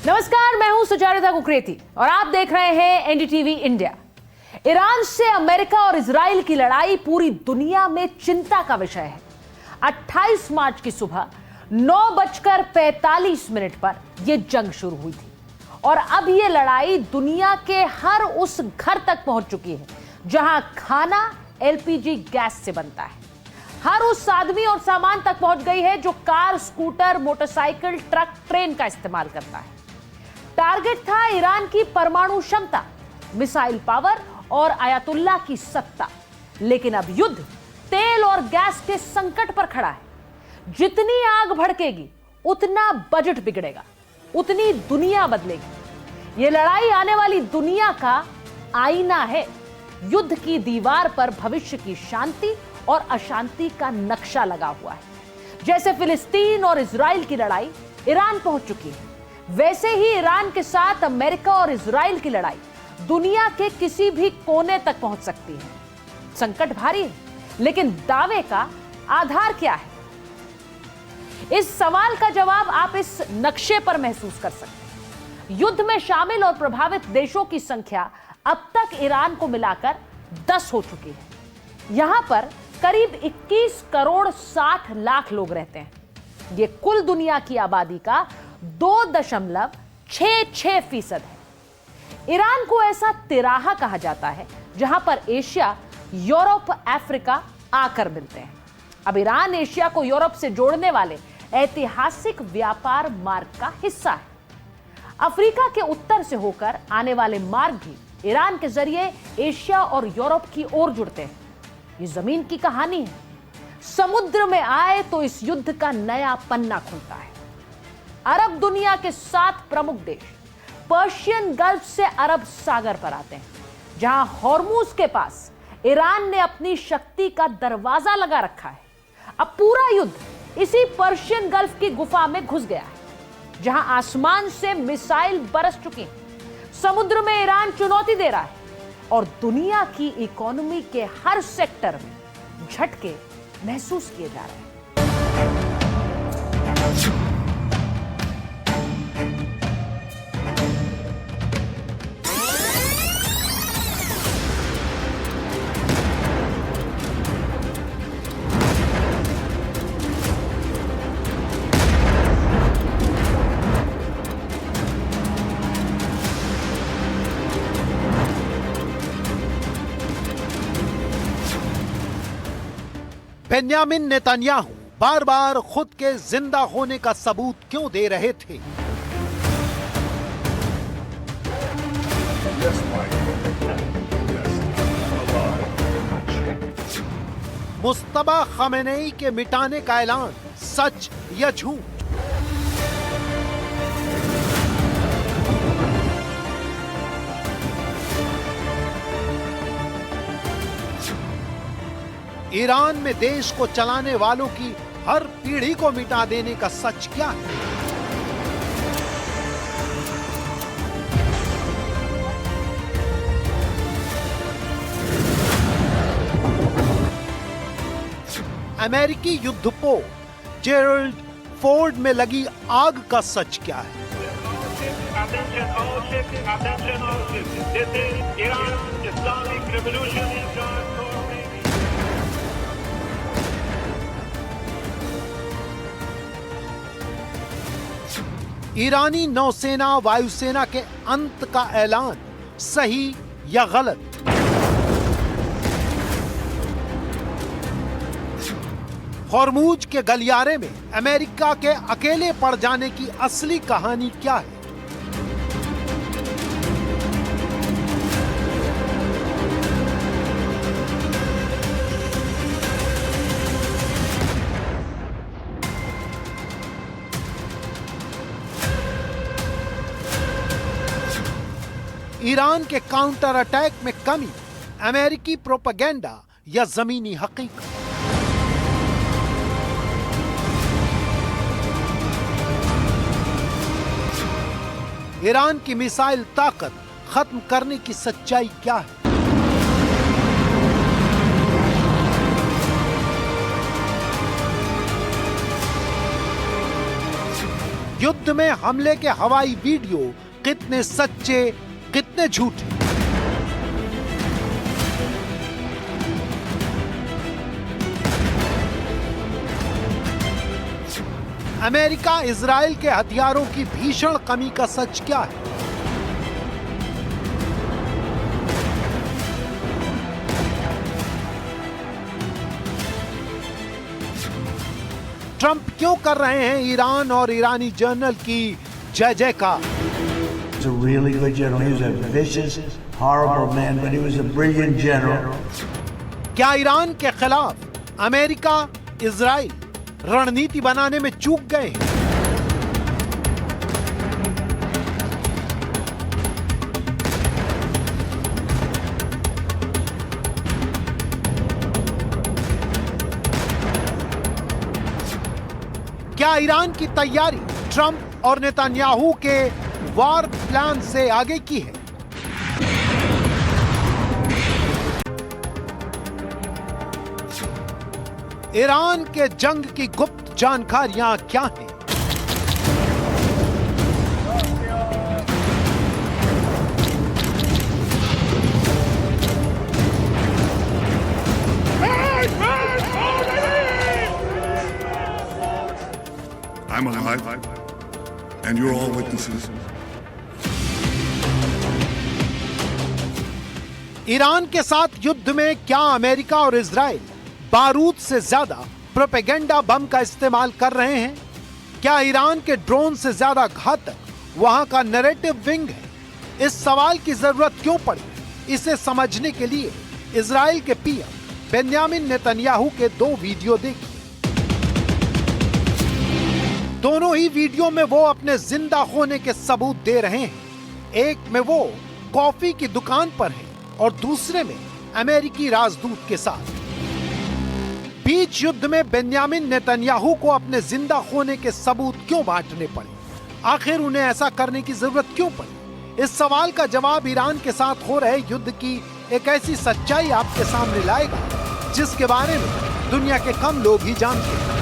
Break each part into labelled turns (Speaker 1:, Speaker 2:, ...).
Speaker 1: नमस्कार, मैं हूं सुचारिता कुकरेती और आप देख रहे हैं एनडीटीवी इंडिया। ईरान से अमेरिका और इजराइल की लड़ाई पूरी दुनिया में चिंता का विषय है। 28 मार्च की सुबह 9:45 पर यह जंग शुरू हुई थी और अब यह लड़ाई दुनिया के हर उस घर तक पहुंच चुकी है जहां खाना एलपीजी गैस से बनता है। हर उस आदमी और सामान तक पहुंच गई है जो car, scooter, motorcycle, truck, train का इस्तेमाल करता है। टारगेट था ईरान की परमाणु क्षमता, मिसाइल पावर और आयतुल्लाह की सत्ता। लेकिन अब युद्ध तेल और गैस के संकट पर खड़ा है। जितनी आग भड़केगी उतना बजट बिगड़ेगा, उतनी दुनिया बदलेगी। यह लड़ाई आने वाली दुनिया का आईना है। युद्ध की दीवार पर भविष्य की शांति और अशांति का नक्शा लगा हुआ है। जैसे फिलिस्तीन और इजराइल की लड़ाई ईरान पहुंच चुकी है, वैसे ही ईरान के साथ अमेरिका और इजराइल की लड़ाई दुनिया के किसी भी कोने तक पहुंच सकती है। संकट भारी है, लेकिन दावे का आधार क्या है? इस सवाल का जवाब आप इस नक्शे पर महसूस कर सकते हैं। युद्ध में शामिल और प्रभावित देशों की संख्या अब तक ईरान को मिलाकर 10 हो चुकी है। यहां पर करीब 21 करोड़ 60 लाख लोग रहते हैं। यह कुल दुनिया की आबादी का 2.66% है। ईरान को ऐसा तिराहा कहा जाता है जहां पर एशिया, यूरोप, अफ्रीका आकर मिलते हैं। अब ईरान एशिया को यूरोप से जोड़ने वाले ऐतिहासिक व्यापार मार्ग का हिस्सा है। अफ्रीका के उत्तर से होकर आने वाले मार्ग भी ईरान के जरिए एशिया और यूरोप की ओर जुड़ते हैं। ये जमीन की कहानी है। समुद्र में आए तो इस युद्ध का नया पन्ना खुलता है। अरब दुनिया के 7 प्रमुख देश पर्शियन गल्फ से अरब सागर पर आते हैं, जहां हॉर्मूज के पास ईरान ने अपनी शक्ति का दरवाजा लगा रखा है। अब पूरा युद्ध इसी पर्शियन गल्फ की गुफा में घुस गया है, जहां आसमान से मिसाइल बरस चुकी हैं। समुद्र में ईरान चुनौती दे रहा है और दुनिया की इकोनॉमी के हर सेक्टर में झटके महसूस किए जा रहे हैं।
Speaker 2: बेन्यामिन नेतन्याहू बार बार खुद के जिंदा होने का सबूत क्यों दे रहे थे? मुस्तबा खमेनेई के मिटाने का ऐलान सच या झूठ? ईरान में देश को चलाने वालों की हर पीढ़ी को मिटा देने का सच क्या है? अमेरिकी युद्धपोत जेरल्ड फोर्ड में लगी आग का सच क्या है? ईरानी नौसेना वायुसेना के अंत का ऐलान सही या गलत? हॉर्मूज के गलियारे में अमेरिका के अकेले पड़ जाने की असली कहानी क्या है? ईरान के काउंटर अटैक में कमी, अमेरिकी प्रोपेगेंडा या जमीनी हकीकत? ईरान की मिसाइल ताकत खत्म करने की सच्चाई क्या है? युद्ध में हमले के हवाई वीडियो कितने सच्चे, कितने झूठे। अमेरिका इजराइल के हथियारों की भीषण कमी का सच क्या है? ट्रंप क्यों कर रहे हैं ईरान और ईरानी जनरल की जय जयकार?
Speaker 3: He was a really good general. He was a vicious, horrible man, but he was a brilliant general.
Speaker 2: क्या ईरान के खिलाफ अमेरिका, इजराइल रणनीति बनाने में चूक गए हैं? क्या ईरान की तैयारी ट्रंप और नेतन्याहू के वार प्लान से आगे की है? ईरान के जंग की गुप्त जानकारियां क्या हैं?
Speaker 4: I'm alive, and you're all witnesses.
Speaker 2: Iran के साथ युद्ध में क्या अमेरिका और इजराइल बारूद से ज्यादा प्रोपेगेंडा बम का इस्तेमाल कर रहे हैं? क्या ईरान के ड्रोन से ज्यादा घातक वहां का नैरेटिव विंग है? इस सवाल की जरूरत क्यों पड़ी? इसे समझने के लिए इजराइल के पीएम बेंयामिन नेतन्याहू के 2 वीडियो देखिए। दोनों ही वीडियो में वो अपने जिंदा होने के सबूत दे रहे हैं। एक में वो कॉफी की दुकान पर है और दूसरे में अमेरिकी राजदूत के साथ। बीच युद्ध में बेंयामिन नेतन्याहू को अपने जिंदा होने के सबूत क्यों बांटने पड़े? आखिर उन्हें ऐसा करने की जरूरत क्यों पड़ी? इस सवाल का जवाब ईरान के साथ हो रहे युद्ध की एक ऐसी सच्चाई आपके सामने लाएगा जिसके बारे में दुनिया के कम लोग ही जानते हैं।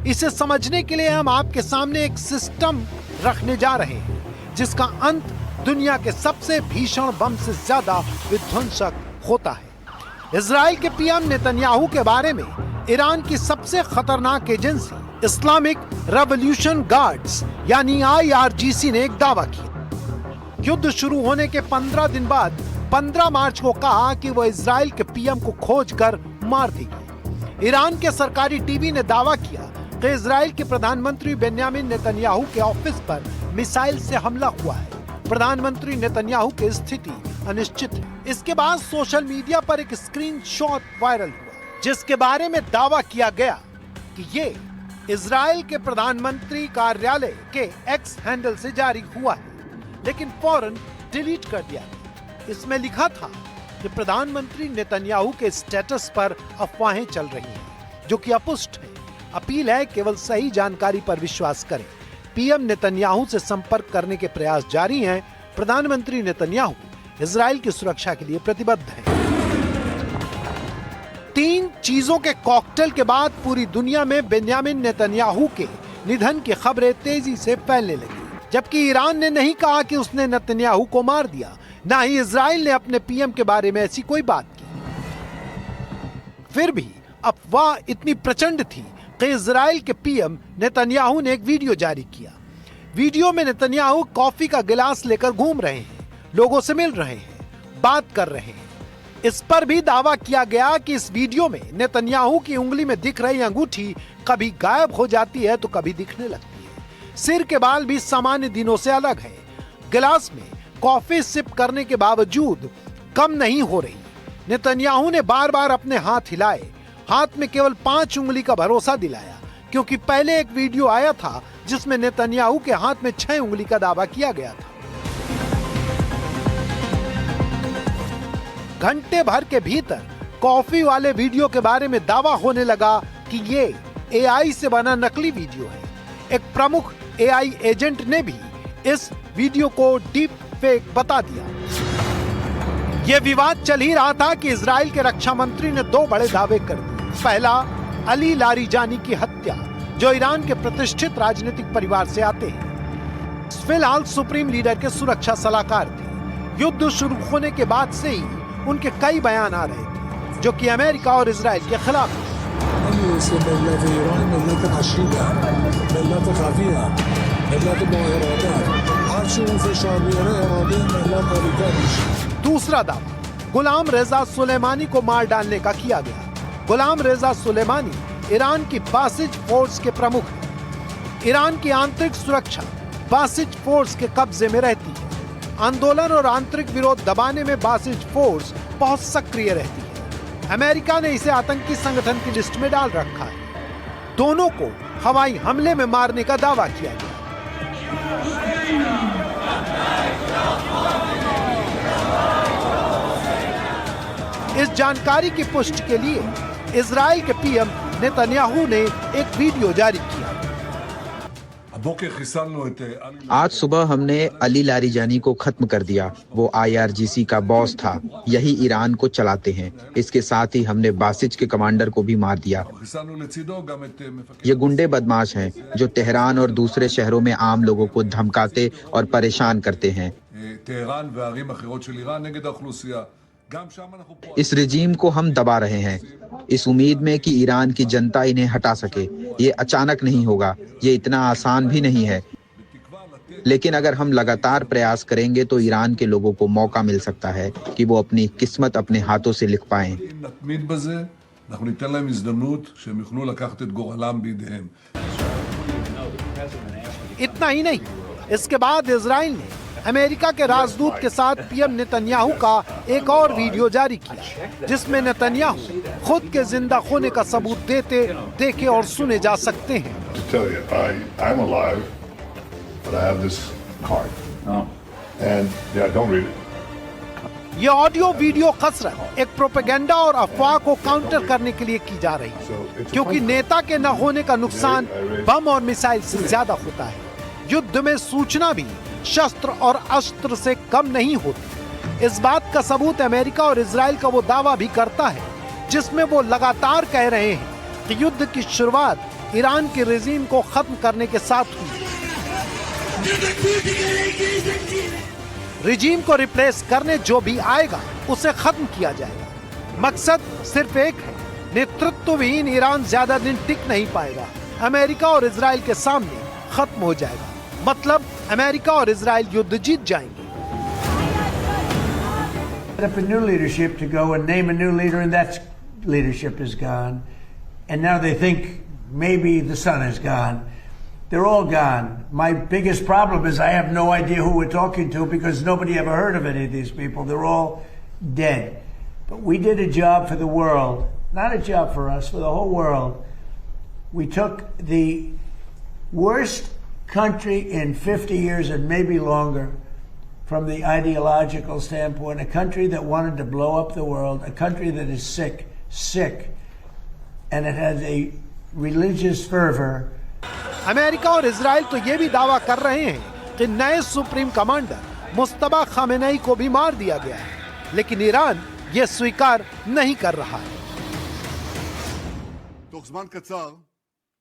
Speaker 2: इसे समझने के लिए हम आपके सामने एक सिस्टम रखने जा रहे हैं जिसका अंत दुनिया के सबसे भीषण बम से ज्यादा विध्वंसक होता है। इजराइल के पीएम नेतन्याहू के बारे में ईरान की सबसे खतरनाक एजेंसी इस्लामिक रेवोल्यूशन गार्ड्स यानी IRGC ने एक दावा किया। युद्ध शुरू होने के 15 दिन बाद 15 मार्च को कहा कि वह इजराइल के पीएम को खोजकर मार देगी। ईरान के सरकारी टीवी ने दावा किया कि इजराइल के प्रधानमंत्री बेंयामिन नेतन्याहू के ऑफिस पर मिसाइल से हमला हुआ है। प्रधानमंत्री नेतन्याहू की स्थिति अनिश्चित है। इसके बाद सोशल मीडिया पर एक स्क्रीनशॉट वायरल हुआ जिसके बारे में दावा किया गया कि ये इजराइल के प्रधानमंत्री कार्यालय के एक्स हैंडल से जारी हुआ है, लेकिन फौरन डिलीट कर दिया गया। इसमें लिखा था कि प्रधानमंत्री नेतन्याहू के स्टेटस पर अफवाहें चल रही हैं, जो कि अपुष्ट है। अपील है केवल सही जानकारी पर विश्वास करें। पीएम नेतन्याहू से संपर्क करने के प्रयास जारी हैं। प्रधानमंत्री नेतन्याहू इजराइल की सुरक्षा के लिए प्रतिबद्ध हैं। 3 चीजों के कॉकटेल के बाद पूरी दुनिया में बेंयामिन नेतन्याहू के निधन की खबरें तेजी से फैलने लगी। जबकि ईरान ने नहीं कहा कि उसने नेतन्याहू को मार दिया, ना ही इजराइल ने अपने पीएम के बारे में ऐसी कोई बात की। फिर भी अफवाह इतनी प्रचंड थी कि इजराइल के पीएम नेतन्याहू ने एक वीडियो जारी किया। वीडियो में नेतन्याहू कॉफी का गिलास लेकर घूम रहे हैं, लोगों से मिल रहे हैं, बात कर रहे हैं। इस पर भी दावा किया गया कि इस वीडियो में नेतन्याहू की उंगली में दिख रही अंगूठी कभी गायब हो जाती है तो कभी दिखने लगती है। सिर के बाल भी सामान्य दिनों से अलग हैं। गिलास में कॉफी सिप करने के बावजूद कम नहीं हो रही। नेतन्याहू ने बार बार अपने हाथ हिलाए, हाथ में केवल 5 उंगली का भरोसा दिलाया, क्योंकि पहले एक वीडियो आया था जिसमें नेतन्याहू के हाथ में 6 उंगली का दावा किया गया था। घंटे भर के भीतर कॉफी वाले वीडियो के बारे में दावा होने लगा कि ये AI से बना नकली वीडियो है। एक प्रमुख AI एजेंट ने भी इस वीडियो को डीप फेक बता दिया। यह विवाद चल ही रहा था कि इजराइल के रक्षा मंत्री ने 2 बड़े दावे कर दिए। पहला, अली लारिजानी की हत्या, जो ईरान के प्रतिष्ठित राजनीतिक परिवार से आते हैं, फिलहाल सुप्रीम लीडर के सुरक्षा सलाहकार थे। युद्ध शुरू होने के बाद से ही उनके कई बयान आ रहे थे जो कि अमेरिका और इजराइल के खिलाफ थे। दूसरा दावा गुलाम रेजा सुलेमानी को मार डालने का किया गया। गुलाम रेजा सुलेमानी ईरान की बासिज फोर्स के प्रमुख हैं। ईरान की आंतरिक सुरक्षा बासिज फोर्स के कब्जे में रहती है। आंदोलन और आंतरिक विरोध दबाने में बासिज फोर्स बहुत सक्रिय रहती है। अमेरिका ने इसे आतंकी संगठन की लिस्ट में डाल रखा है। दोनों को हवाई हमले में मारने का दावा किया गया। इस जानकारी की पुष्टि के लिए इजराइल के पीएम नेतन्याहू ने एक वीडियो जारी किया।
Speaker 5: आज सुबह हमने अली लारिजानी को खत्म कर दिया। वो IRGC का बॉस था, यही ईरान को चलाते हैं। इसके साथ ही हमने बासिज के कमांडर को भी मार दिया। ये गुंडे बदमाश हैं जो तेहरान और दूसरे शहरों में आम लोगों को धमकाते और परेशान करते हैं। इस रिजीम को हम दबा रहे हैं, इस उम्मीद में कि ईरान की जनता इन्हें हटा सके। ये अचानक नहीं होगा, ये इतना आसान भी नहीं है, लेकिन अगर हम लगातार प्रयास करेंगे तो ईरान के लोगों को मौका मिल सकता है कि वो अपनी किस्मत अपने हाथों से लिख पाएं।
Speaker 2: इतना ही नहीं, इसके बाद इजराइल ने अमेरिका के राजदूत के साथ पीएम नेतन्याहू का एक और वीडियो जारी किया, जिसमें नेतन्याहू खुद के जिंदा होने का सबूत देखे और सुने जा सकते हैं। ये ऑडियो वीडियो कसरत एक प्रोपेगेंडा और अफवाह को काउंटर करने के लिए की जा रही है, क्योंकि नेता के न होने का नुकसान बम और मिसाइल से ज्यादा होता है। युद्ध में सूचना भी शस्त्र और अस्त्र से कम नहीं होती। इस बात का सबूत अमेरिका और इजराइल का वो दावा भी करता है, जिसमें वो लगातार कह रहे हैं कि युद्ध की शुरुआत ईरान के रेजिम को खत्म करने के साथ हुई। रेजिम को रिप्लेस करने जो भी आएगा उसे खत्म किया जाएगा। मकसद सिर्फ एक है, नेतृत्वहीन ईरान ज्यादा दिन टिक नहीं पाएगा। अमेरिका और इजराइल के सामने खत्म हो जाएगा। मतलब अमेरिका और इजराइल युद्ध जीत जाएंगे।
Speaker 3: Up a new leadership to go and name a new leader, and that leadership is gone. And now they think maybe the sun is gone. They're all gone. My biggest problem is I have no idea who we're talking to because nobody ever heard of any of these people. They're all dead. But we did a job for the world, not a job for us, for the whole world. We took the worst country in 50 years and maybe longer from the ideological standpoint, a country that wanted to blow up the world, a country that is sick, and it has a religious fervor.
Speaker 2: America और Israel तो ये भी दावा कर रहे हैं कि नए सुप्रीम कमांडर मुस्तफा खामेनेई को भी मार दिया गया है, लेकिन ईरान ये स्वीकार नहीं कर रहा है।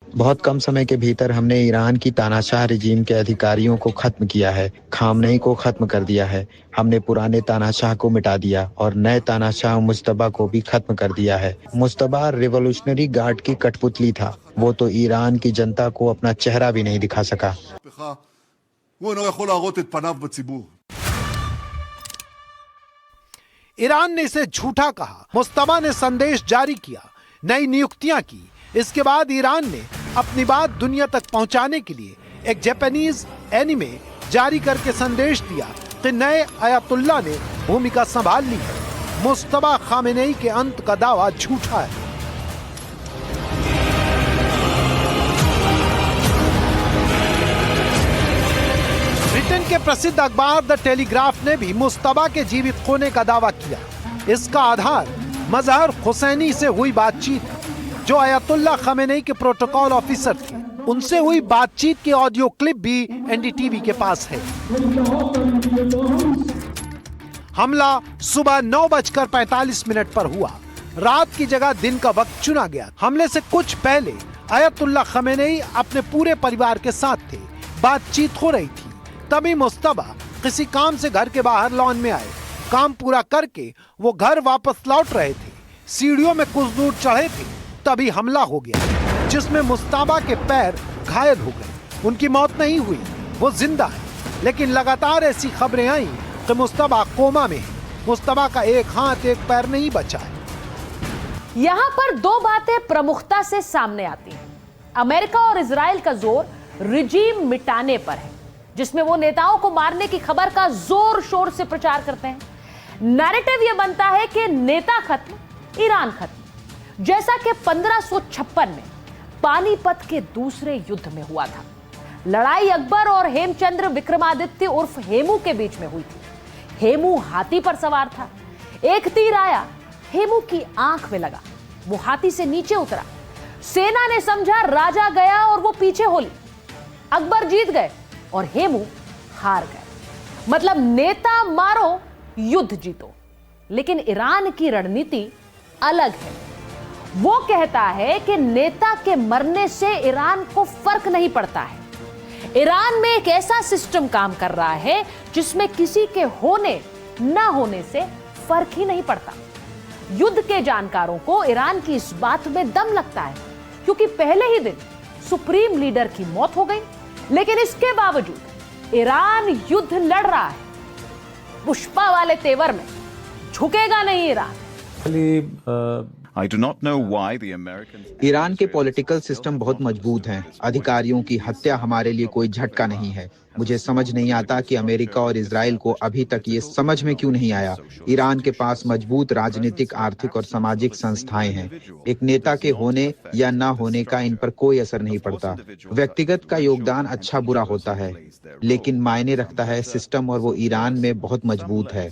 Speaker 5: बहुत कम समय के भीतर हमने ईरान की तानाशाह रिजीम के अधिकारियों को खत्म किया है, खामनेई को खत्म कर दिया है। हमने पुराने तानाशाह को मिटा दिया और नए तानाशाह मुस्तफा को भी खत्म कर दिया है। मुस्तफा रिवॉल्यूशनरी गार्ड की कठपुतली था, वो तो ईरान की जनता को अपना चेहरा भी नहीं दिखा सका।
Speaker 2: ईरान ने इसे झूठा कहा, मुस्तफा ने संदेश जारी किया, नई नियुक्तियां की। इसके बाद ईरान ने अपनी बात दुनिया तक पहुंचाने के लिए एक जापानीज एनिमे जारी करके संदेश दिया कि नए अयातुल्ला ने भूमिका संभाल ली है। मुस्तफा खामेनेई के अंत का दावा झूठा है। ब्रिटेन के प्रसिद्ध अखबार द टेलीग्राफ ने भी मुस्तफा के जीवित होने का दावा किया। इसका आधार मजहर हुसैनी से हुई बातचीत है, जो अयातुल्ला खामेनेई के प्रोटोकॉल ऑफिसर थे। उनसे हुई बातचीत की ऑडियो क्लिप भी एनडीटीवी के पास है। हमला सुबह 9:45 पर हुआ। रात की जगह दिन का वक्त चुना गया। हमले से कुछ पहले अयतुल्ला खमेनेई अपने पूरे परिवार के साथ थे। बातचीत हो रही थी, तभी मुस्तबा किसी काम से घर के बाहर लॉन में आए। काम पूरा करके वो घर वापस लौट रहे थे। सीढ़ियों में कुछ दूर चढ़े थे, तभी हमला हो गया, जिसमें मुस्तबा के पैर घायल हो गए। उनकी मौत नहीं हुई, वो जिंदा है, लेकिन लगातार ऐसी खबरें आई कि मुस्तबा कोमा में है। मुस्तबा का एक हाथ एक पैर नहीं बचा है।
Speaker 1: यहां पर दो बातें प्रमुखता से सामने आती हैं। अमेरिका और इजराइल का जोर रिजीम मिटाने पर है, जिसमें वो नेताओं को मारने की खबर का जोर शोर से प्रचार करते हैं। नैरेटिव यह बनता है कि नेता खत्म, ईरान खत्म, जैसा कि 1556 में पानीपत के दूसरे युद्ध में हुआ था। लड़ाई अकबर और हेमचंद्र विक्रमादित्य उर्फ हेमू के बीच में हुई थी। हेमू हाथी पर सवार था। एक तीर आया, हेमू की आंख में लगा। वो हाथी से नीचे उतरा। सेना ने समझा राजा गया और वो पीछे हो ली। अकबर जीत गए और हेमू हार गए। मतलब नेता मारो, युद्ध जीतो। लेकिन ईरान की रणनीति अलग है। वो कहता है कि नेता के मरने से ईरान को फर्क नहीं पड़ता है। ईरान में एक ऐसा सिस्टम काम कर रहा है जिसमें किसी के होने ना होने से फर्क ही नहीं पड़ता। युद्ध के जानकारों को ईरान की इस बात में दम लगता है, क्योंकि पहले ही दिन सुप्रीम लीडर की मौत हो गई। लेकिन इसके बावजूद ईरान युद्ध लड़ रहा है। पुष्पा वाले तेवर में झुकेगा नहीं Iran.
Speaker 6: I do not know why the Americans
Speaker 5: Iran के पॉलिटिकल सिस्टम बहुत मजबूत हैं। अधिकारियों की हत्या हमारे लिए कोई झटका नहीं है। मुझे समझ नहीं आता कि अमेरिका और इजराइल को अभी तक ये समझ में क्यों नहीं आया। ईरान के पास मजबूत राजनीतिक, आर्थिक और सामाजिक संस्थाएं हैं। एक नेता के होने या ना होने का इन पर कोई असर नहीं पड़ता। व्यक्तिगत का योगदान अच्छा बुरा होता है, लेकिन मायने रखता है सिस्टम, और वो ईरान में बहुत मजबूत है।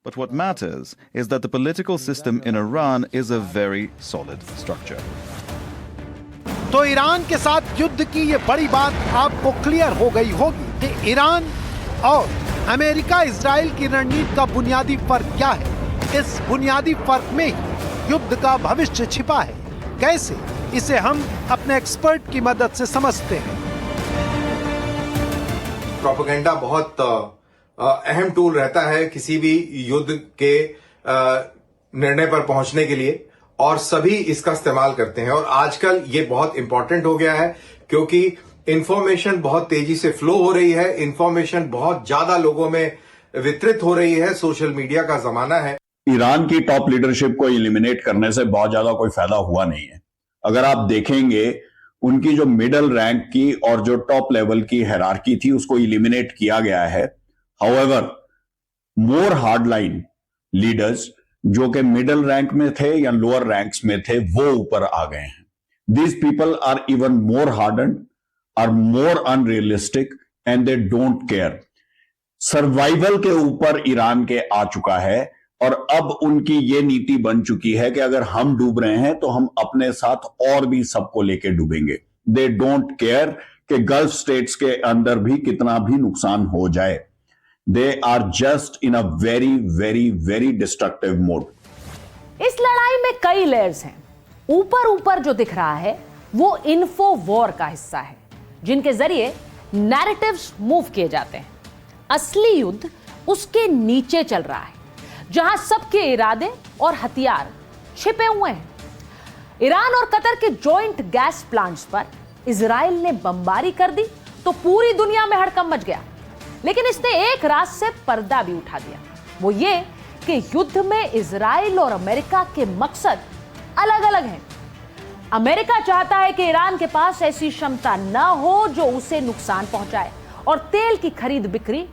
Speaker 6: But what matters is that the political system in Iran is a very solid structure.
Speaker 2: तो ईरान के साथ युद्ध की ये बड़ी बात आपको क्लियर हो गई होगी कि ईरान और अमेरिका इजराइल की रणनीति का बुनियादी फर्क क्या है। इस बुनियादी फर्क में ही युद्ध का भविष्य छिपा है। कैसे, इसे हम अपने एक्सपर्ट की मदद से समझते हैं।
Speaker 7: प्रोपेगेंडा बहुत अहम टूल रहता है किसी भी युद्ध के निर्णय पर पहुंचने के लिए, और सभी इसका इस्तेमाल करते हैं। और आजकल ये बहुत इंपॉर्टेंट हो गया है, क्योंकि इंफॉर्मेशन बहुत तेजी से फ्लो हो रही है। इंफॉर्मेशन बहुत ज्यादा लोगों में वितरित हो रही है। सोशल मीडिया का जमाना है।
Speaker 8: ईरान की टॉप लीडरशिप को एलिमिनेट करने से बहुत ज्यादा कोई फायदा हुआ नहीं है। अगर आप देखेंगे, उनकी जो मिडिल रैंक की और जो टॉप लेवल की हायरार्की थी, उसको एलिमिनेट किया गया है। However, more hardline leaders जो कि मिडिल रैंक में थे या लोअर रैंक्स में थे, वो ऊपर आ गए हैं। These people are even more hardened, are more unrealistic and they don't care. Survival के ऊपर ईरान के आ चुका है, और अब उनकी ये नीति बन चुकी है कि अगर हम डूब रहे हैं तो हम अपने साथ और भी सबको लेके डूबेंगे। They don't care कि गल्फ स्टेट्स के अंदर भी कितना भी नुकसान हो जाए। They are just in a very, very, very destructive mode.
Speaker 1: इस लड़ाई में कई लेयर्स हैं। ऊपर ऊपर जो दिख रहा है वो इन्फो वॉर का हिस्सा है, जिनके जरिए नैरेटिव्स मूव किए जाते हैं। असली युद्ध उसके नीचे चल रहा है, जहां सबके इरादे और हथियार छिपे हुए हैं। ईरान और कतर के जॉइंट गैस प्लांट्स पर इजराइल ने बमबारी कर दी तो पूरी दुनिया में हड़कंप मच गया। लेकिन इसने एक रात से पर्दा भी उठा दिया। वो ये कि युद्ध में इजराइल और अमेरिका के मकसद अलग अलग हैं। अमेरिका चाहता है कि ईरान के पास ऐसी क्षमता ना हो जो उसे नुकसान पहुंचाए, और तेल की खरीद बिक्री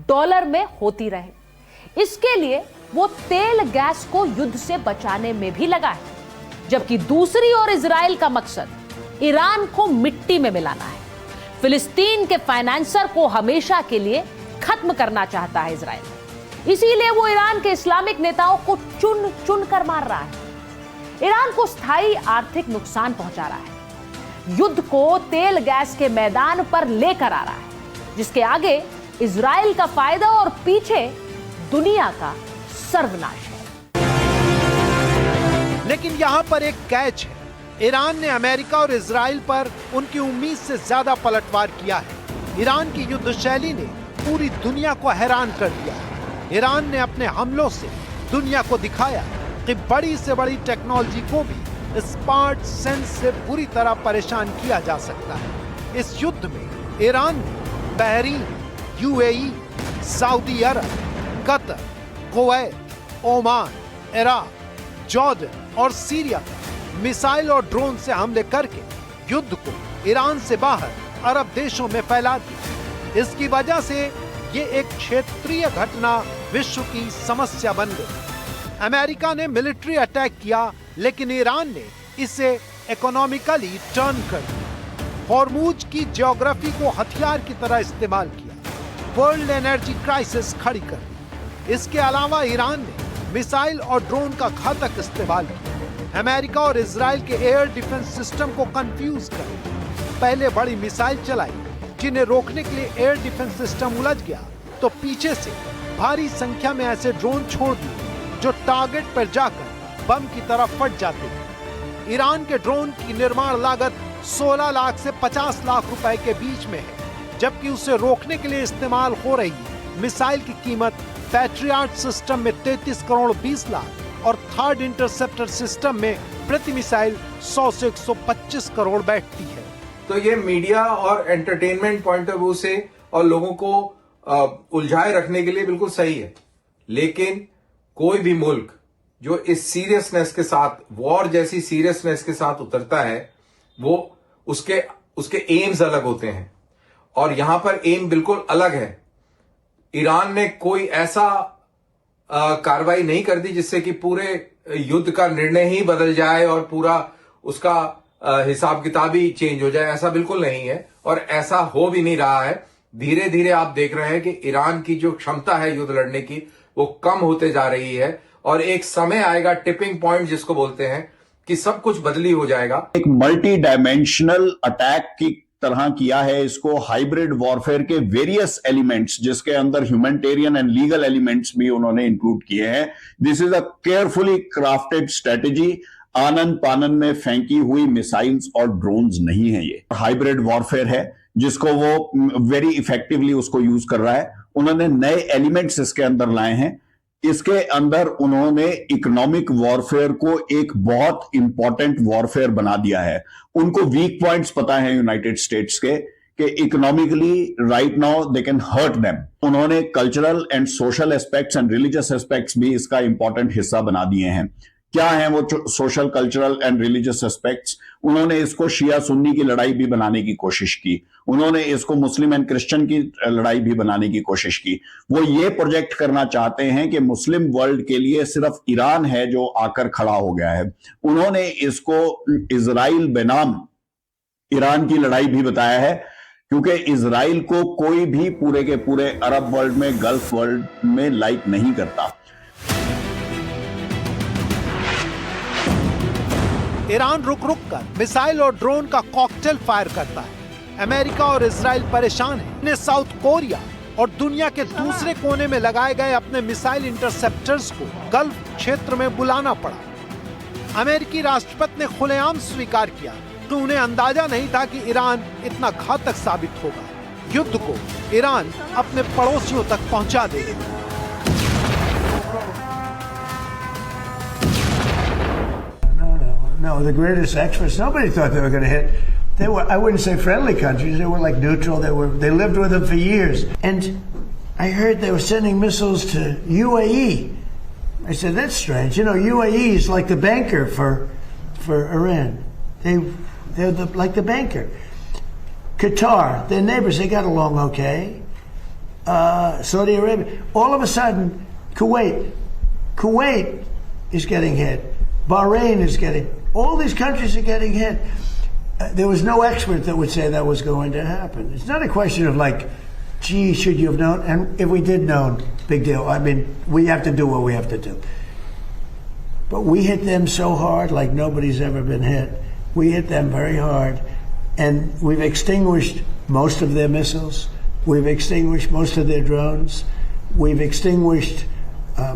Speaker 1: डॉलर में होती रहे। इसके लिए वो तेल गैस को युद्ध से बचाने में भी लगा है। जबकि दूसरी ओर इजराइल का मकसद ईरान को मिट्टी में मिलाना है। फिलिस्तीन के फाइनेंसर को हमेशा के लिए खत्म करना चाहता है इजराइल। इसीलिए वो ईरान के इस्लामिक नेताओं को चुन चुन कर मार रहा है। ईरान को स्थायी आर्थिक नुकसान पहुंचा रहा है। युद्ध को तेल गैस के मैदान पर लेकर आ रहा है, जिसके आगे इजराइल का फायदा और पीछे दुनिया का सर्वनाश है।
Speaker 2: लेकिन यहां पर एक कैच है। ईरान ने अमेरिका और इजराइल पर उनकी उम्मीद से ज्यादा पलटवार किया है। ईरान की युद्ध शैली ने पूरी दुनिया को हैरान कर दिया है। ईरान ने अपने हमलों से दुनिया को दिखाया कि बड़ी से बड़ी टेक्नोलॉजी को भी स्मार्ट सेंस से बुरी तरह परेशान किया जा सकता है। इस युद्ध में ईरान ने Bahrain, UAE, Saudi Arab, Qatar, Kuwait, Oman, Iraq, Jordan और सीरिया पर मिसाइल और ड्रोन से हमले करके युद्ध को ईरान से बाहर अरब देशों में फैला दिया। इसकी वजह से ये एक क्षेत्रीय घटना विश्व की समस्या बन गई। अमेरिका ने मिलिट्री अटैक किया, लेकिन ईरान ने इसे इकोनॉमिकली टर्न कर दिया। हॉर्मुज की ज्योग्राफी को हथियार की तरह इस्तेमाल किया। वर्ल्ड एनर्जी क्राइसिस खड़ी कर दी। इसके अलावा ईरान ने मिसाइल और ड्रोन का घातक इस्तेमाल किया। अमेरिका और इजराइल के एयर डिफेंस सिस्टम को कंफ्यूज कर पहले बड़ी मिसाइल चलाई, जिन्हें रोकने के लिए एयर डिफेंस सिस्टम उलझ गया, तो पीछे से भारी संख्या में ऐसे ड्रोन छोड़ दिए जो टारगेट पर जाकर बम की तरह फट जाते हैं। ईरान के ड्रोन की निर्माण लागत 16 लाख से 50 लाख रुपए के बीच में है, जबकि उसे रोकने के लिए इस्तेमाल हो रही मिसाइल की कीमत पैट्रियट सिस्टम में 33 करोड़ 20 लाख और थर्ड इंटरसेप्टर सिस्टम में प्रति मिसाइल 100 से 125 करोड़ बैठती है।
Speaker 7: तो ये मीडिया और एंटरटेनमेंट पॉइंट ऑफ व्यू से और लोगों को उलझाए रखने के लिए बिल्कुल सही है, लेकिन कोई भी मुल्क जो इस सीरियसनेस के साथ, वॉर जैसी सीरियसनेस के साथ उतरता है, वो उसके एम्स अलग होते हैं और यहां पर एम बिल्कुल अलग है। ईरान ने कोई ऐसा कार्रवाई नहीं कर दी जिससे कि पूरे युद्ध का निर्णय ही बदल जाए और पूरा उसका हिसाब किताब ही चेंज हो जाए, ऐसा बिल्कुल नहीं है और ऐसा हो भी नहीं रहा है। धीरे धीरे आप देख रहे हैं कि ईरान की जो क्षमता है युद्ध लड़ने की, वो कम होते जा रही है और एक समय आएगा, टिपिंग पॉइंट जिसको बोलते हैं, कि सब कुछ बदली हो जाएगा।
Speaker 8: एक मल्टी डायमेंशनल अटैक की तरह किया है इसको, हाइब्रिड वॉरफेयर के वेरियस एलिमेंट्स जिसके अंदर ह्यूमैनिटेरियन एंड लीगल एलिमेंट्स भी उन्होंने इंक्लूड किए हैं। This is a carefully crafted strategy. आनन पानन में फेंकी हुई मिसाइल्स और ड्रोन्स नहीं है, ये हाइब्रिड वॉरफेयर है जिसको वो वेरी इफेक्टिवली उसको यूज कर रहा है। उन्होंने नए एलिमेंट्स इसके अंदर लाए हैं। इसके अंदर उन्होंने इकोनॉमिक वॉरफेयर को एक बहुत इंपॉर्टेंट वॉरफेयर बना दिया है। उनको वीक पॉइंट्स पता है यूनाइटेड स्टेट्स के कि economically right now they can hurt them. उन्होंने cultural and social aspects and religious aspects भी इसका इंपॉर्टेंट हिस्सा बना दिए हैं। क्या है वो social, cultural and religious aspects? उन्होंने इसको शिया सुन्नी की लड़ाई भी बनाने की कोशिश की। उन्होंने इसको मुस्लिम एंड क्रिश्चियन की लड़ाई भी बनाने की कोशिश की। वो ये प्रोजेक्ट करना चाहते हैं कि मुस्लिम वर्ल्ड के लिए सिर्फ ईरान है जो आकर खड़ा हो गया है। उन्होंने इसको इजराइल बनाम ईरान की लड़ाई भी बताया है, क्योंकि इजराइल को कोई भी पूरे के पूरे अरब वर्ल्ड में, गल्फ वर्ल्ड में लाइक नहीं करता।
Speaker 2: ईरान रुक रुक कर मिसाइल और ड्रोन का कॉकटेल फायर करता है। अमेरिका और इजराइल परेशान है। इन्हें साउथ कोरिया और दुनिया के दूसरे कोने में लगाए गए अपने मिसाइल इंटरसेप्टर्स को गल्फ क्षेत्र में बुलाना पड़ा। अमेरिकी राष्ट्रपति ने खुलेआम स्वीकार किया कि उन्हें अंदाजा नहीं था कि ईरान इतना घातक साबित होगा। युद्ध को ईरान अपने पड़ोसियों तक पहुंचा देगा।
Speaker 3: No, the greatest experts, nobody thought they were going to hit. They were, I wouldn't say friendly countries, they were like neutral, they lived with them for years. And I heard they were sending missiles to UAE. I said, that's strange. You know, UAE is like the banker for Iran. They're like the banker. Qatar, their neighbors, they got along okay. Saudi Arabia. All of a sudden, Kuwait is getting hit. Bahrain is getting, all these countries are getting hit. There was no expert that would say that was going to happen. It's not a question of like, gee, should you have known? And if we did know, big deal. I mean, we have to do what we have to do. But we hit them so hard like nobody's ever been hit. We hit them very hard. And we've extinguished most of their missiles. We've extinguished most of their drones. We've extinguished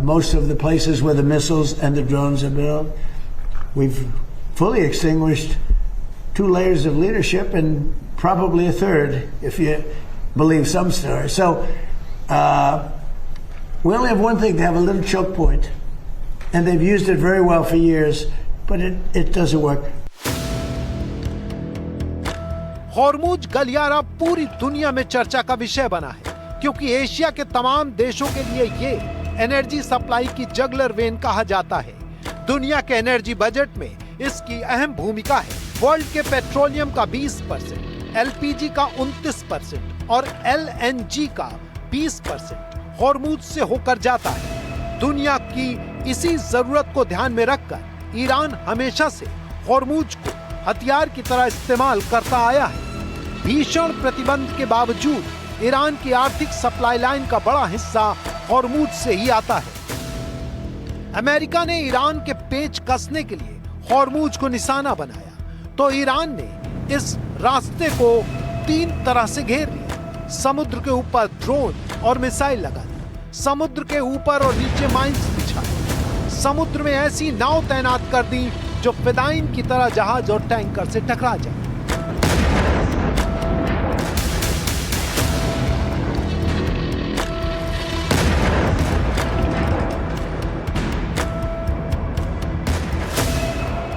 Speaker 3: most of the places where the missiles and the drones are built. We've fully extinguished 2 layers of leadership and probably a third, if you believe some stories. So we only have one thing: to have a little choke point, and they've used it very well for years, but it doesn't work.
Speaker 2: Hormuz गलियारा पूरी दुनिया में चर्चा का विषय बना है, क्योंकि एशिया के तमाम देशों के लिए ये एनर्जी सप्लाई की जगलर वेन कहा जाता है। दुनिया के एनर्जी बजट में इसकी अहम भूमिका है। वर्ल्ड के पेट्रोलियम का 20%, एलपीजी का 29% और एलएनजी का 20% हॉर्मुज से होकर जाता है। दुनिया की इसी जरूरत को ध्यान में रखकर ईरान हमेशा से हॉर्मुज को हथियार की तरह इस्तेमाल करता आया है। भीषण प्रतिबंध के बावजूद ईरान की आर्थिक सप्लाई लाइन का बड़ा हिस्सा हॉर्मुज से ही आता है। अमेरिका ने ईरान के पेच कसने के लिए हॉर्मुज को निशाना बनाया, तो ईरान ने इस रास्ते को 3 तरह से घेर लिया। समुद्र के ऊपर ड्रोन और मिसाइल लगा दी, समुद्र के ऊपर और नीचे माइंस बिछाए, समुद्र में ऐसी नाव तैनात कर दी जो फिदाइन की तरह जहाज और टैंकर से टकरा जाए।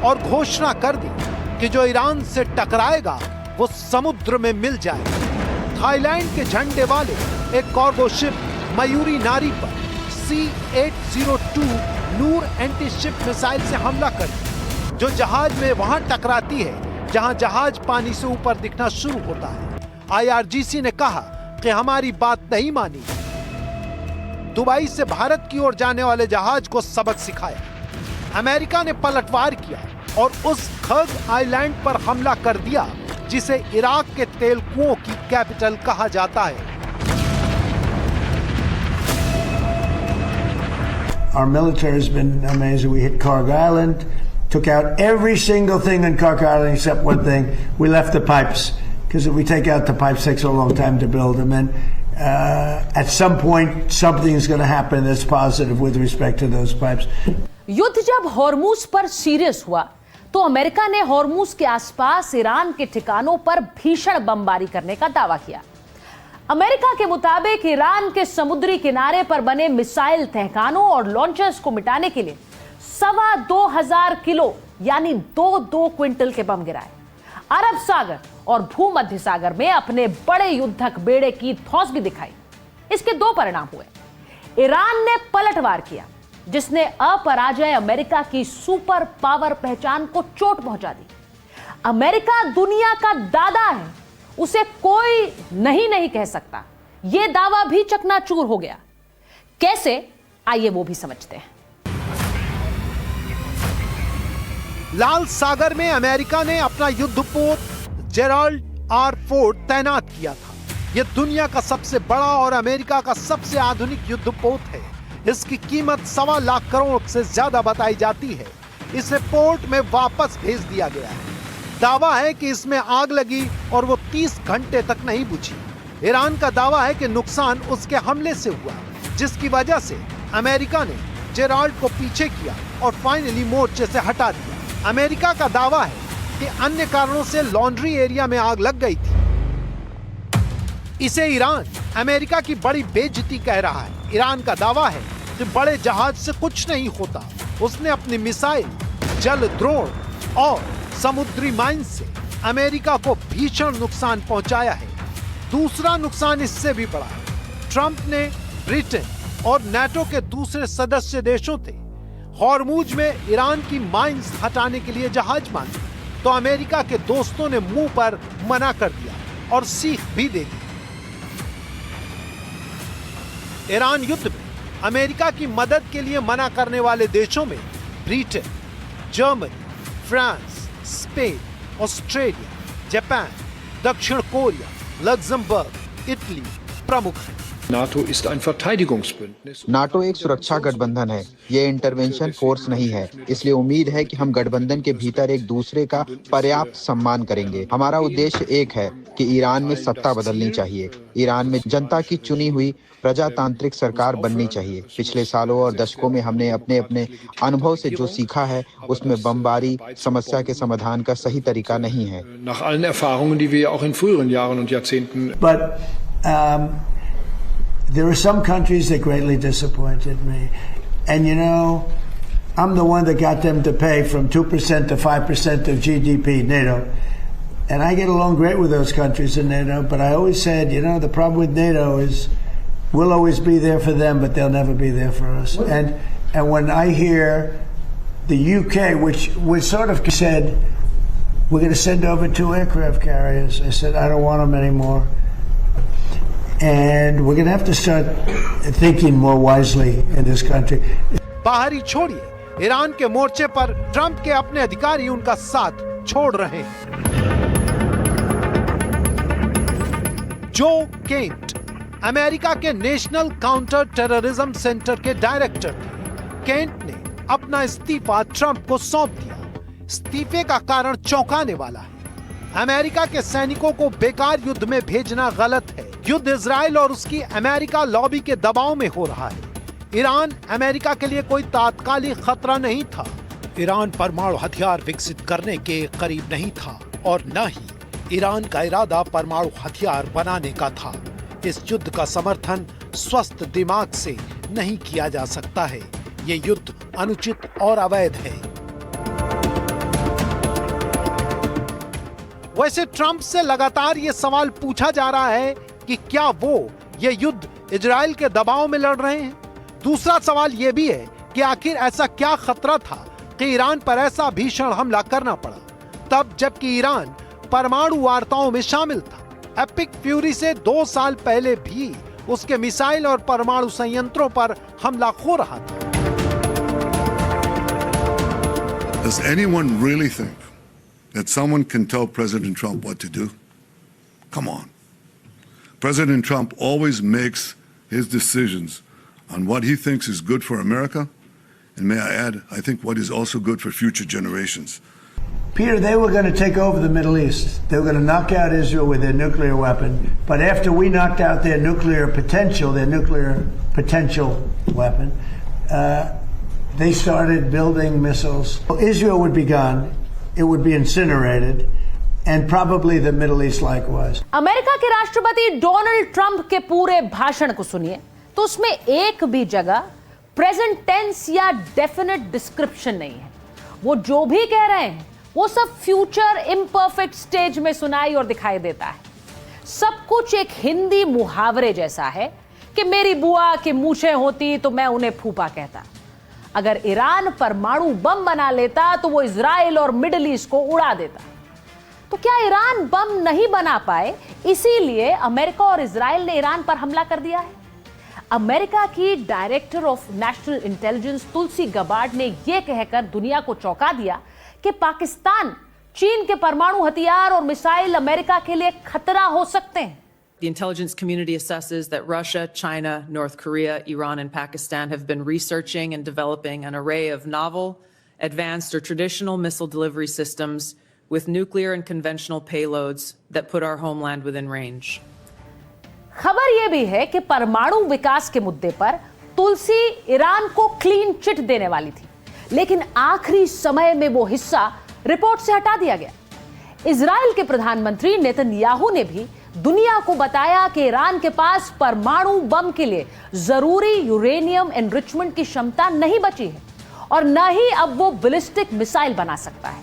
Speaker 2: और घोषणा कर दी कि जो ईरान से टकराएगा वो समुद्र में मिल जाएगा। थाईलैंड के झंडे वाले एक कार्गो शिप मयूरी नारी पर C-802 नूर एंटी शिप मिसाइल से हमला कर दिया, जो जहाज में वहां टकराती है जहां जहाज पानी से ऊपर दिखना शुरू होता है। IRGC ने कहा कि हमारी बात नहीं मानी, दुबई से भारत की ओर जाने वाले जहाज को सबक सिखाया। अमेरिका ने पलटवार किया और उस खग आइलैंड पर हमला कर दिया जिसे इराक के तेल कुओं की कैपिटल कहा जाता है।
Speaker 3: Our military has been amazing. We hit Karg Island, took out every single thing on Karg Island except one thing. We left the pipes, because if we take out the pipes, it takes a long time to build them. And at some point, something is going to happen that's positive with respect to those pipes.
Speaker 1: युद्ध जब Hormuz पर serious हुआ तो America ने Hormuz के आसपास Iran के ठिकानों पर भीषण बमबारी करने का दावा किया। अमेरिका के मुताबिक ईरान के समुद्री किनारे पर बने मिसाइल तहखानों और लॉन्चर्स को मिटाने के लिए 2,200 किलो यानी 2 क्विंटल के बम गिराए। अरब सागर और भूमध्य सागर में अपने बड़े युद्धक बेड़े की धौंस भी दिखाई। इसके 2 परिणाम हुए। ईरान ने पलटवार किया, जिसने अपराजय अमेरिका की सुपर पावर पहचान को चोट पहुंचा दी। अमेरिका दुनिया का दादा है, उसे कोई नहीं कह सकता। यह दावा भी चकनाचूर हो गया। कैसे, आइए वो भी समझते हैं।
Speaker 2: लाल सागर में अमेरिका ने अपना युद्धपोत जेराल्ड आर फोर्ड तैनात किया था। यह दुनिया का सबसे बड़ा और अमेरिका का सबसे आधुनिक युद्धपोत है। इसकी कीमत 1.25 लाख करोड़ से ज्यादा बताई जाती है। इसे पोर्ट में वापस भेज दिया गया है। दावा है कि इसमें आग लगी और वो 30 घंटे तक नहीं बुझी। ईरान का दावा है कि नुकसान उसके हमले से हुआ, जिसकी वजह से अमेरिका ने जेराल्ड को पीछे किया और फाइनली मोर्चे से हटा दिया। अमेरिका का दावा है कि अन्य कारणों से लॉन्ड्री एरिया में आग लग गई थी। इसे ईरान अमेरिका की बड़ी बेइज्जती कह रहा है। ईरान का दावा है कि बड़े जहाज से कुछ नहीं होता। उसने अपनी मिसाइल, जल द्रोण और समुद्री माइन से अमेरिका को भीषण नुकसान पहुंचाया है। दूसरा नुकसान इससे भी बड़ा है। ट्रंप ने ब्रिटेन और नाटो के दूसरे सदस्य देशों से हॉर्मुज में ईरान की माइंस हटाने के लिए जहाज मांगे, तो अमेरिका के दोस्तों ने मुंह पर मना कर दिया और सीख भी दे दी। ईरान युद्ध में अमेरिका की मदद के लिए मना करने वाले देशों में Britain, Germany, France, Spain, Australia, Japan, दक्षिण कोरिया, लग्जमबर्ग, इटली प्रमुख हैं।
Speaker 9: NATO ist ein Verteidigungsbündnis.
Speaker 5: NATO एक सुरक्षा गठबंधन है, ये इंटरवेंशन फोर्स नहीं है। इसलिए उम्मीद है कि हम गठबंधन के भीतर एक दूसरे का पर्याप्त सम्मान करेंगे। हमारा उद्देश्य एक है कि ईरान में सत्ता बदलनी चाहिए। ईरान में जनता की चुनी हुई प्रजातांत्रिक सरकार बननी चाहिए। पिछले सालों और दशकों में हमने अपने अपने अनुभव से जो सीखा है उसमें बमबारी समस्या के समाधान का सही तरीका नहीं है।
Speaker 9: Nach allen Erfahrungen, die wir auch in früheren Jahren und Jahrzehnten.
Speaker 3: But there are some countries that greatly disappointed me. And you know, I'm the one that got them to pay from 2% to 5% of GDP, NATO. And I get along great with those countries in NATO, but I always said, you know, the problem with NATO is we'll always be there for them, but they'll never be there for us. And when I hear the UK, which sort of said, we're going to send over 2 aircraft carriers, I said, I don't want them anymore. And we're going to have to start thinking more wisely in this country.
Speaker 2: बाहरी छोड़िए, Iran के मोर्चे पर Trump के अपने अधिकारी उनका साथ छोड़ रहे हैं। जो केंट अमेरिका के नेशनल काउंटर टेररिज्म सेंटर के डायरेक्टर थे। केंट ने अपना इस्तीफा ट्रंप को सौंप दिया। इस्तीफे का कारण चौंकाने वाला है। अमेरिका के सैनिकों को बेकार युद्ध में भेजना गलत है। युद्ध इजराइल और उसकी अमेरिका लॉबी के दबाव में हो रहा है। ईरान अमेरिका के लिए कोई तात्कालिक खतरा नहीं था। ईरान परमाणु हथियार विकसित करने के करीब नहीं था और न ही ईरान का इरादा परमाणु हथियार बनाने का था। इस युद्ध का समर्थन स्वस्थ दिमाग से नहीं किया जा सकता है। ये युद्ध अनुचित और अवैध है। वैसे ट्रंप से लगातार ये सवाल पूछा जा रहा है कि क्या वो ये युद्ध इजराइल के दबाव में लड़ रहे हैं। दूसरा सवाल ये भी है कि आखिर ऐसा क्या खतरा था कि ईरान पर ऐसा भीषण हमला करना पड़ा, तब जबकि ईरान परमाणु वार्ताओं में शामिल था। एपिक फ्यूरी से 2 साल पहले भी उसके मिसाइल और परमाणु संयंत्रों पर हमला हो रहा था।
Speaker 4: Does anyone really think that someone can tell President Trump what to do? Come on. President Trump always makes his decisions on what he thinks is good for America, and may I add, I think what is also good for future generations.
Speaker 3: Peter, they were going to take over the Middle East. They were going to knock out Israel with their nuclear weapon. But after we knocked out their nuclear potential weapon, they started building missiles. Israel would be gone. It would be incinerated. And probably the Middle East likewise.
Speaker 1: America के राष्ट्रपति Donald Trump के पूरे भाषण को सुनिए तो उसमें एक भी जगह प्रेजेंट टेंस या डेफिनेट डिस्क्रिप्शन नहीं है। वो जो भी कह रहे हैं वो सब फ्यूचर इम्परफेक्ट स्टेज में सुनाई और दिखाई देता है। सब कुछ एक हिंदी मुहावरे जैसा है कि मेरी बुआ की मूछें होती तो मैं उन्हें फूफा कहता। अगर ईरान परमाणु बम बना लेता तो वो इजराइल और मिडिल ईस्ट को उड़ा देता। तो क्या ईरान बम नहीं बना पाए इसीलिए अमेरिका और इजराइल ने ईरान पर हमला कर दिया है? अमेरिका की director of national intelligence Tulsi Gabbard ने यह कहकर दुनिया को चौंका दिया कि पाकिस्तान, चीन के परमाणु हथियार और मिसाइल अमेरिका के लिए खतरा हो सकते हैं।
Speaker 10: The intelligence community assesses that Russia, China, North Korea, Iran, and Pakistan have been researching and developing an array of novel, advanced, or traditional missile delivery systems with nuclear and conventional payloads that put our homeland within range.
Speaker 1: खबर यह भी है कि परमाणु विकास के मुद्दे पर तुलसी Iran को क्लीन चिट देने वाली थी, लेकिन आखिरी समय में वो हिस्सा रिपोर्ट से हटा दिया गया। इजराइल के प्रधानमंत्री नेतन्याहू ने भी दुनिया को बताया कि ईरान के पास परमाणु बम के लिए जरूरी यूरेनियम एनरिचमेंट की क्षमता नहीं बची है और न ही अब वो बैलिस्टिक मिसाइल बना सकता है।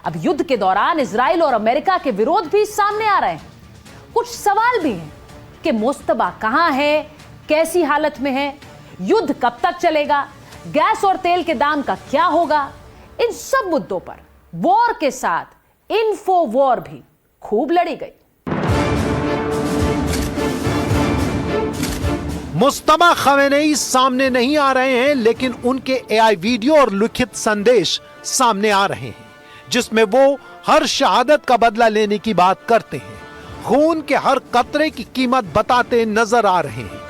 Speaker 1: अब युद्ध के दौरान इजराइल और अमेरिका के विरोध भी सामने आ रहे हैं। कुछ सवाल भी हैं कि मुस्तबा कहां है, कैसी हालत में है, युद्ध कब तक चलेगा, गैस और तेल के दाम का क्या होगा। इन सब मुद्दों पर वॉर के साथ इन्फो वॉर भी खूब लड़ी गई।
Speaker 2: मुस्तबा खमेनेई सामने नहीं आ रहे हैं, लेकिन उनके एआई वीडियो और लिखित संदेश सामने आ रहे हैं जिसमें वो हर शहादत का बदला लेने की बात करते हैं, खून के हर कतरे की कीमत बताते नजर आ रहे हैं।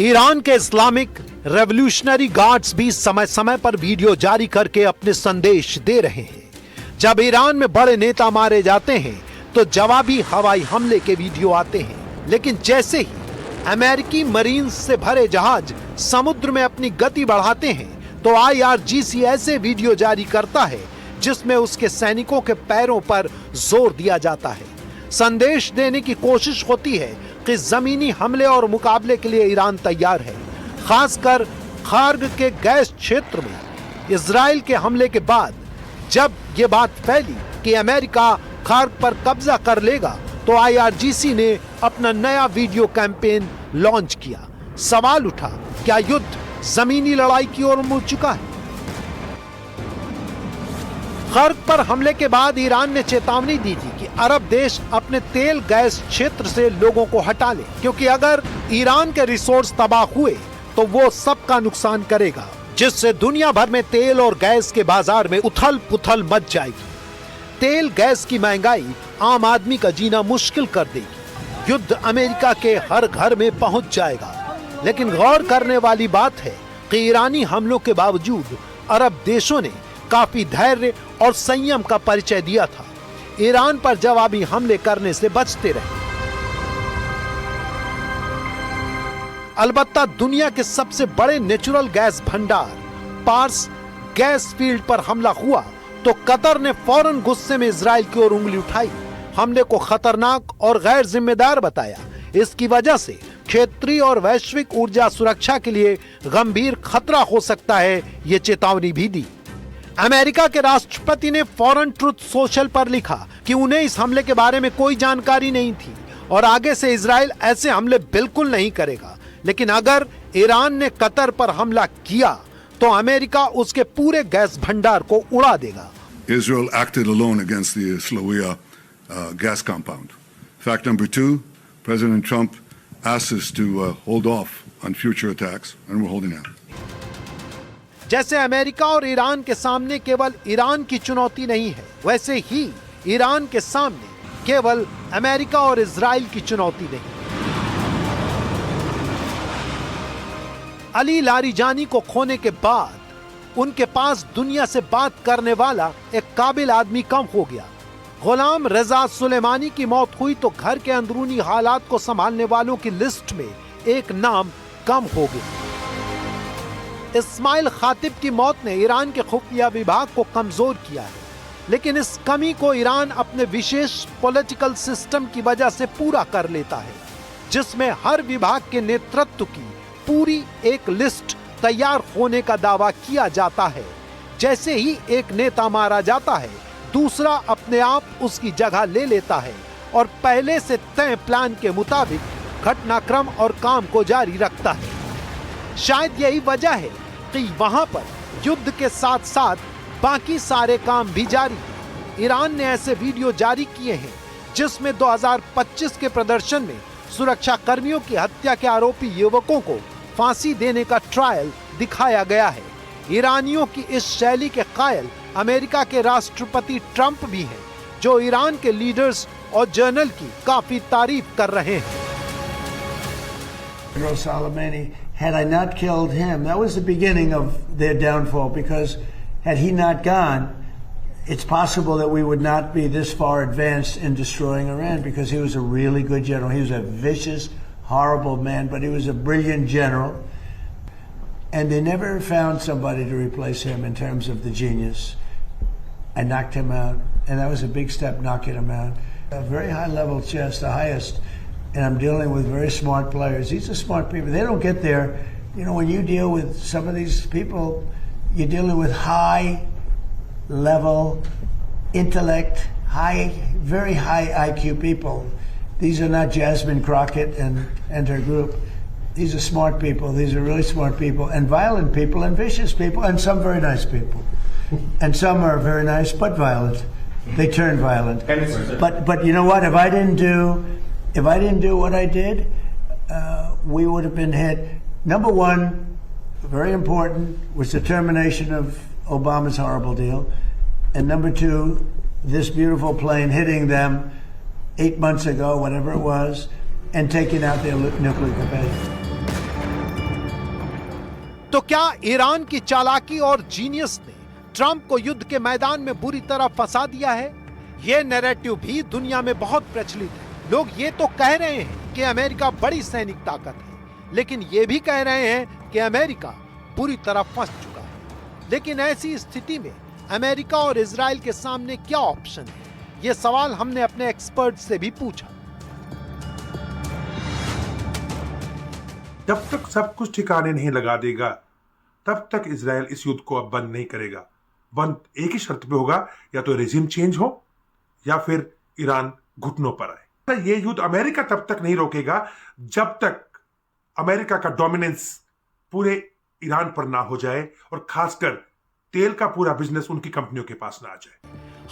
Speaker 2: ईरान के इस्लामिक रेवोल्यूशनरी गार्ड्स भी समय समय पर वीडियो जारी करके अपने संदेश दे रहे हैं। जब ईरान में बड़े नेता मारे जाते हैं तो जवाबी हवाई हमले के वीडियो आते हैं, लेकिन जैसे ही अमेरिकी मरीन्स से भरे जहाज समुद्र में अपनी गति बढ़ाते हैं तो IRGC ऐसे वीडियो जारी करता है जिसमें उसके सैनिकों के पैरों पर जोर दिया जाता है। संदेश देने की कोशिश होती है कि जमीनी हमले और मुकाबले के लिए ईरान तैयार है। खासकर खार्ग के गैस क्षेत्र में इजराइल के हमले के बाद जब ये बात फैली कि अमेरिका खार्ग पर कब्जा कर लेगा तो IRGC ने अपना नया वीडियो कैंपेन लॉन्च किया। सवाल उठा, क्या युद्ध जमीनी लड़ाई की ओर मुड़ चुका है? खार्ग पर हमले के बाद ईरान ने चेतावनी दी थी कि अरब देश अपने तेल गैस क्षेत्र से लोगों को हटा ले, क्योंकि अगर ईरान के रिसोर्स तबाह हुए तो वो सबका नुकसान करेगा, जिससे दुनिया भर में तेल और गैस के बाजार में उथल पुथल मच जाएगी। तेल गैस की महंगाई आम आदमी का जीना मुश्किल कर देगी। युद्ध अमेरिका के हर घर में पहुंच जाएगा। लेकिन गौर करने वाली बात है कि ईरानी हमलों के बावजूद अरब देशों ने काफी धैर्य और संयम का परिचय दिया था। ईरान पर जवाबी हमले करने से बचते रहे। अलबत्ता दुनिया के सबसे बड़े नेचुरल गैस भंडार पार्स गैस फील्ड पर हमला हुआ तो कतर ने फौरन गुस्से में इजराइल की ओर उंगली उठाई। हमले को खतरनाक और गैर जिम्मेदार बताया। इसकी वजह से क्षेत्रीय और वैश्विक ऊर्जा सुरक्षा के लिए गंभीर खतरा हो सकता है, ये चेतावनी भी दी। अमेरिका के राष्ट्रपति ने फौरन ट्रुथ सोशल पर लिखा कि उन्हें इस हमले के बारे में कोई जानकारी नहीं थी और आगे से इजराइल ऐसे हमले बिल्कुल नहीं करेगा। लेकिन अगर ईरान ने कतर पर हमला किया तो अमेरिका उसके पूरे गैस भंडार को उड़ा देगा।
Speaker 4: Israel acted alone against the Slawiya gas compound. Fact number 2, President Trump asked us to hold off on future attacks, and we're holding out.
Speaker 2: जैसे अमेरिका और ईरान के सामने केवल ईरान की चुनौती नहीं है, वैसे ही ईरान के सामने केवल अमेरिका और इजराइल की चुनौती नहीं। अली लारीजानी को खोने के बाद उनके पास दुनिया से बात करने वाला एक काबिल आदमी कम हो गया। गुलाम रजा सुलेमानी की मौत हुई तो घर के अंदरूनी हालात को संभालने वालों की लिस्ट में एक नाम कम हो गया। इस्माइल खातिब की मौत ने ईरान के खुफिया विभाग को कमजोर किया है, लेकिन इस कमी को ईरान अपने विशेष पॉलिटिकल सिस्टम की वजह से पूरा कर लेता है, जिसमें हर विभाग के नेतृत्व की पूरी एक लिस्ट तैयार होने का दावा किया जाता है। जैसे ही एक नेता मारा जाता है, दूसरा अपने आप उसकी जगह ले लेता है और पहले से तय प्लान के मुताबिक घटनाक्रम और काम को जारी रखता है। शायद यही वजह है कि वहां पर युद्ध के साथ साथ बाकी सारे काम भी जारी हैं। ईरान ने ऐसे वीडियो जारी किए हैं जिसमें 2025 के प्रदर्शन में सुरक्षा कर्मियों की हत्या के आरोपी युवकों को फांसी देने का ट्रायल दिखाया गया है। ईरानियों की इस शैली के कायल अमेरिका के राष्ट्रपति ट्रंप भी हैं, जो ईरान के लीडर्स और जर्नल की काफी तारीफ कर रहे हैं।
Speaker 3: Soleimani, had I not killed him, that was the beginning of their downfall, because had he not gone, it's possible that we would not be this far advanced in destroying Iran, because he was a really good general. He was a vicious, horrible man, but he was a brilliant general. And they never found somebody to replace him in terms of the genius. I knocked him out, and that was a big step, knocking him out. A very high level chess, the highest, and I'm dealing with very smart players. These are smart people. They don't get there. You know, when you deal with some of these people, you're dealing with high level intellect, very high IQ people. These are not Jasmine Crockett and her group. These are smart people. These are really smart people, and violent people, and vicious people, and some very nice people. And some are very nice but violent. They turn violent. But you know what? If I didn't do what I did, we would have been hit. Number one, very important, was the termination of Obama's horrible deal, and number two, this beautiful plane hitting them 8 months ago, whatever it was, and taking out their nuclear capacity.
Speaker 2: तो क्या Iran की चालाकी और genius ने Trump को युद्ध के मैदान में बुरी तरह फंसा दिया है? यह नैरेटिव भी दुनिया में बहुत प्रचलित है। लोग ये तो कह रहे हैं कि अमेरिका बड़ी सैनिक ताकत है, लेकिन ये भी कह रहे हैं कि अमेरिका बुरी तरह फंस चुका है। लेकिन ऐसी स्थिति में अमेरिका और इजराइल के सामने क्या ऑप्शन है? ये सवाल हमने अपने एक्सपर्ट से भी पूछा।
Speaker 11: जब तक सब कुछ ठिकाने नहीं लगा देगा, तब तक इजराइल इस युद्ध को अब बंद नहीं करेगा। बंद एक ही शर्त पे होगा, या तो रेजिम चेंज हो या फिर ईरान घुटनों पर आए। ये युद्ध अमेरिका तब तक नहीं रोकेगा जब तक अमेरिका का डोमिनेंस पूरे ईरान पर ना हो जाए और खासकर तेल का पूरा बिजनेस उनकी कंपनियों के पास ना आ जाए।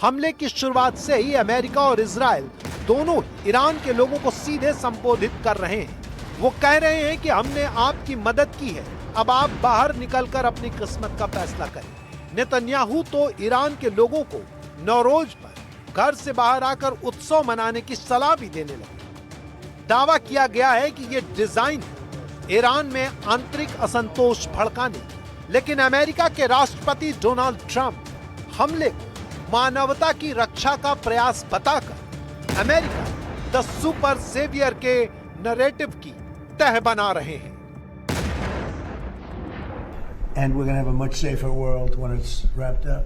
Speaker 2: हमले की शुरुआत से ही अमेरिका और इजराइल दोनों ईरान के लोगों को सीधे संबोधित कर रहे हैं। वो कह रहे हैं कि हमने आपकी मदद की है, अब आप बाहर निकलकर अपनी किस्मत का फैसला करें। नेतन्याहू तो ईरान के लोगों को नौरोज पर घर से बाहर आकर उत्सव मनाने की सलाह भी देने लगे। दावा किया गया है कि ये डिजाइन है ईरान में आंतरिक असंतोष भड़काने की। लेकिन अमेरिका के राष्ट्रपति डोनाल्ड ट्रंप हमले को मानवता की रक्षा का प्रयास बताकर अमेरिका द सुपर सेवियर के नैरेटिव की तह बना रहे हैं।
Speaker 3: And we're going to have a much safer world when it's wrapped up.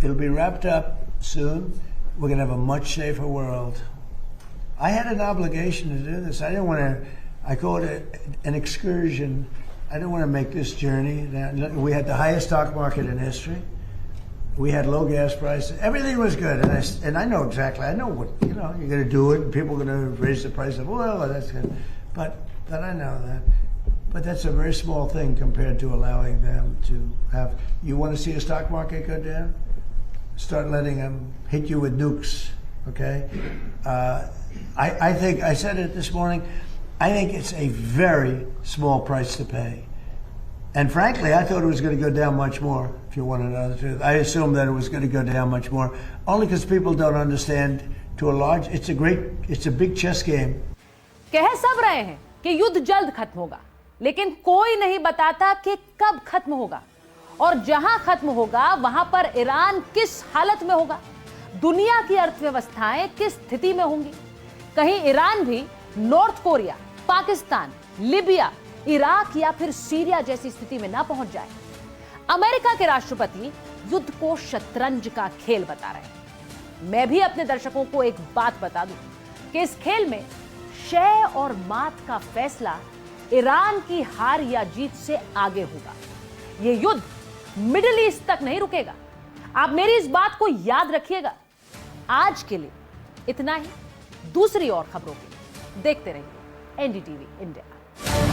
Speaker 3: It'll be wrapped up soon. We're going to have a much safer world. I had an obligation to do this. I didn't want to, I call it an excursion. I didn't want to make this journey. We had the highest stock market in history. We had low gas prices. Everything was good. And I know exactly, I know what, you're going to do it, and people are going to raise the price of oil, and that's good. But I know that. But that's a very small thing compared to allowing them to have, you want to see a stock market go down? Start letting them hit you with nukes, okay? I think, I said it this morning, I think it's a very small price to pay. And frankly, I thought it was going to go down much more, if you want to know the truth. I assumed that it was going to go down much more, only because people don't understand to a large, it's a big chess game.
Speaker 1: कह सब रहे हैं कि युद्ध जल्द खत्म होगा, लेकिन कोई नहीं बताता कि कब खत्म होगा और जहां खत्म होगा वहां पर ईरान किस हालत में होगा, दुनिया की अर्थव्यवस्थाएं किस स्थिति में होंगी। कहीं ईरान भी north Korea, Pakistan, Libya, Iraq या फिर सीरिया जैसी स्थिति में ना पहुंच जाए। अमेरिका के राष्ट्रपति युद्ध को शतरंज का खेल बता रहे हैं। मैं भी अपने दर्शकों को एक बात बता दूं कि इस खेल में शय और मात का फैसला ईरान की हार या जीत से आगे होगा। यह युद्ध मिडिल ईस्ट तक नहीं रुकेगा। आप मेरी इस बात को याद रखिएगा। आज के लिए इतना ही। दूसरी और खबरों के लिए देखते रहिए एनडीटीवी इंडिया।